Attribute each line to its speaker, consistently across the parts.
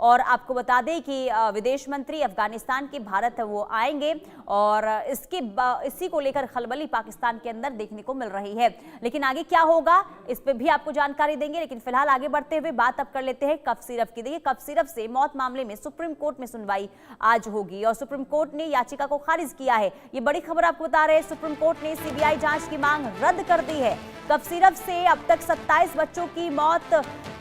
Speaker 1: और आपको बता दें कि विदेश मंत्री अफगानिस्तान के भारत वो आएंगे और इसी को लेकर खलबली पाकिस्तान के अंदर देखने को मिल रही है। लेकिन आगे क्या होगा इस पे भी आपको जानकारी देंगे, लेकिन फिलहाल आगे बढ़ते हुए बात अब कर लेते हैं कफ सिरप की। देखिए, कफ सिरप से मौत मामले में सुप्रीम कोर्ट में सुनवाई आज होगी और सुप्रीम कोर्ट ने याचिका को खारिज किया है। ये बड़ी खबर आपको बता रहे हैं, सुप्रीम कोर्ट ने सीबीआई जांच की मांग रद्द कर दी है। कफ सिरप से अब तक 27 बच्चों की मौत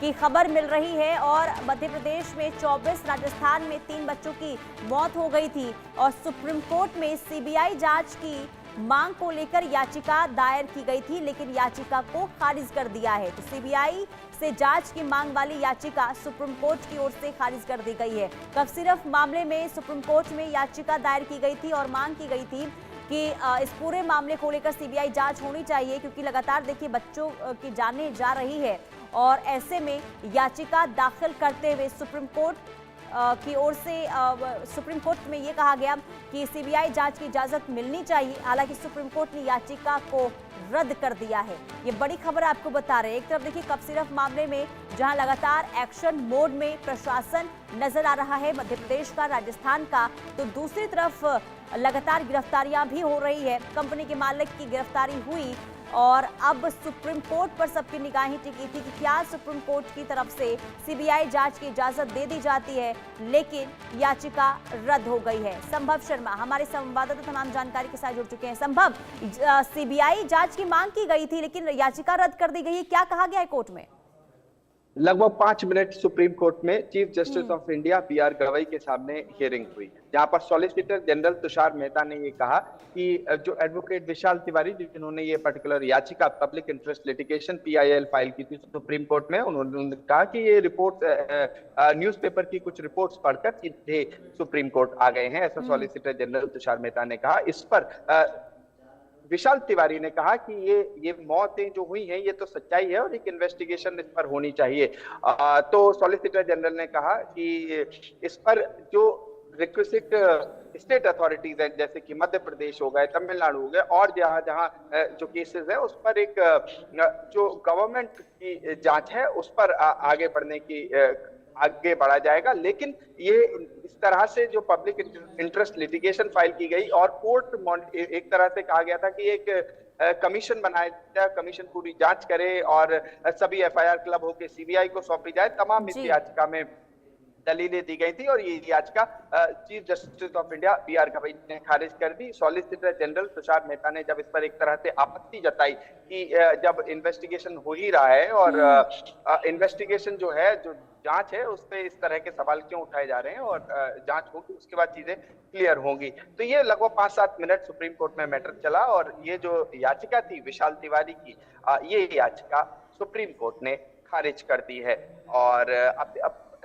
Speaker 1: की खबर मिल रही है और मध्य प्रदेश में 24, राजस्थान में 3 बच्चों की मौत हो गई थी और सुप्रीम कोर्ट में सीबीआई जांच की मांग को लेकर याचिका दायर की गई थी, लेकिन याचिका को खारिज कर दिया है। तो सीबीआई से जांच की मांग वाली याचिका सुप्रीम कोर्ट की ओर से खारिज कर दी गई है। कफ सिरप मामले में सुप्रीम कोर्ट में याचिका दायर की गई थी और मांग की गई थी कि इस पूरे मामले को लेकर सीबीआई जांच होनी चाहिए, क्योंकि लगातार देखिए बच्चों की जानें जा रही है और ऐसे में याचिका दाखिल करते हुए सुप्रीम कोर्ट की ओर से सुप्रीम कोर्ट में ये कहा गया कि सीबीआई जांच की इजाजत मिलनी चाहिए। हालांकि सुप्रीम कोर्ट ने याचिका को रद्द कर दिया है। ये बड़ी खबर आपको बता रहे हैं। एक तरफ देखिए कफ सिरप मामले में जहां लगातार एक्शन मोड में प्रशासन नजर आ रहा है मध्य प्रदेश का, राजस्थान का, तो दूसरी तरफ लगातार गिरफ्तारियां भी हो रही है। कंपनी के मालिक की गिरफ्तारी हुई और अब सुप्रीम कोर्ट पर सबकी निगाहें टिकी थी कि क्या सुप्रीम कोर्ट की तरफ से सीबीआई जांच की इजाजत दे दी जाती है, लेकिन याचिका रद्द हो गई है। संभव शर्मा हमारे संवाददाता तमाम जानकारी के साथ जुड़ चुके हैं। संभव, सीबीआई जांच की मांग की गई थी लेकिन याचिका रद्द कर दी गई है, क्या कहा गया है कोर्ट में?
Speaker 2: लगभग 5 मिनट सुप्रीम कोर्ट में chief justice of India B R Gavai के सामने हियरिंग हुई, जहां पर सॉलिसिटर जनरल तुषार मेहता ने ये कहा कि जो एडवोकेट विशाल तिवारी जिन्होंने ये पर्टिकुलर याचिका public interest litigation PIL file की थी सुप्रीम कोर्ट में, उन्होंने कहा कि ये रिपोर्ट न्यूज़पेपर की कुछ रिपोर्ट्स पढ़कर सीधे सुप्रीम कोर्ट आ गए हैं। ऐसा सॉलिसिटर जनरल तुषार मेहता ने कहा। इस पर विशाल तिवारी ने कहा कि ये मौतें जो हुई हैं ये तो सच्चाई है और एक इन्वेस्टिगेशन इस पर होनी चाहिए। तो सॉलिसिटर जनरल ने कहा कि इस पर जो रिक्विजिट स्टेट अथॉरिटीज हैं जैसे कि मध्य प्रदेश हो गए, तमिलनाडु हो गए और जहां जो केसेस है उस पर एक जो गवर्नमेंट की जांच है उस पर आगे बढ़ा जाएगा। लेकिन ये इस तरह से जो पब्लिक इंटरेस्ट लिटिगेशन फाइल की गई और कोर्ट एक तरह से कहा गया था कि एक कमीशन बनाया जाए, कमीशन पूरी जांच करे और सभी एफआईआर क्लब होकर सीबीआई को सौंपी जाए, तमाम इस याचिका में दलीलें दी गई थी और ये याचिका chief justice of India B R Gavai ने खारिज कर दी। सॉलिसिटर जनरल तुषार मेहता ने जब इस पर एक तरह से आपत्ति जताई कि जब इन्वेस्टिगेशन हो ही रहा है और इन्वेस्टिगेशन जो है, जो जांच है, उस पे इस तरह के सवाल क्यों उठाए जा रहे हैं और जांच होगी उसके बाद चीजें क्लियर होंगी। तो ये लगभग 5-7 मिनट सुप्रीम कोर्ट में मैटर चला और ये जो याचिका थी विशाल तिवारी की, ये याचिका सुप्रीम कोर्ट ने खारिज कर दी है। और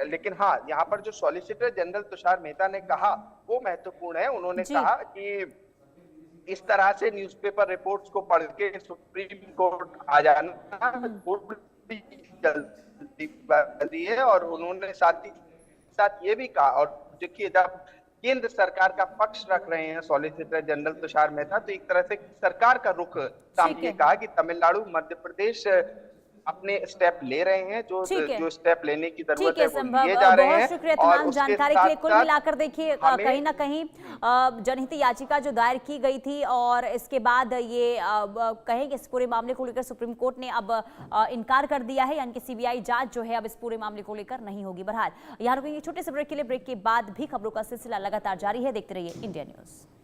Speaker 2: लेकिन हाँ, यहाँ पर जो सॉलिसिटर जनरल तुषार मेहता ने कहा वो महत्वपूर्ण है। उन्होंने कहा कि इस तरह से न्यूज़पेपर रिपोर्ट्स को पढ़ के सुप्रीम कोर्ट आ जाना जल्दी है और उन्होंने साथ ही साथ ये भी कहा, और देखिए जब केंद्र सरकार का पक्ष रख रहे हैं सॉलिसिटर जनरल तुषार मेहता, तो एक तरह से सरकार का रुख सामने कहा कि तमिलनाडु, मध्य प्रदेश अपने स्टेप ले रहे हैं, जो स्टेप लेने की जरूरत है वो लिए जा रहे हैं।
Speaker 1: बहुत शुक्रिया तमाम जानकारी के लिए। कुल मिलाकर देखिए कहीं ना कहीं जनहित याचिका जो दायर की गई थी और इसके बाद ये कहें कि इस पूरे मामले को लेकर सुप्रीम कोर्ट ने अब इनकार कर दिया है, यानी कि सीबीआई जांच जो है अब इस पूरे मामले को लेकर नहीं होगी। बहरहाल यहाँ रुकेंगे छोटे से ब्रेक के लिए। ब्रेक के बाद भी खबरों का सिलसिला लगातार जारी है, देखते रहिए इंडिया न्यूज।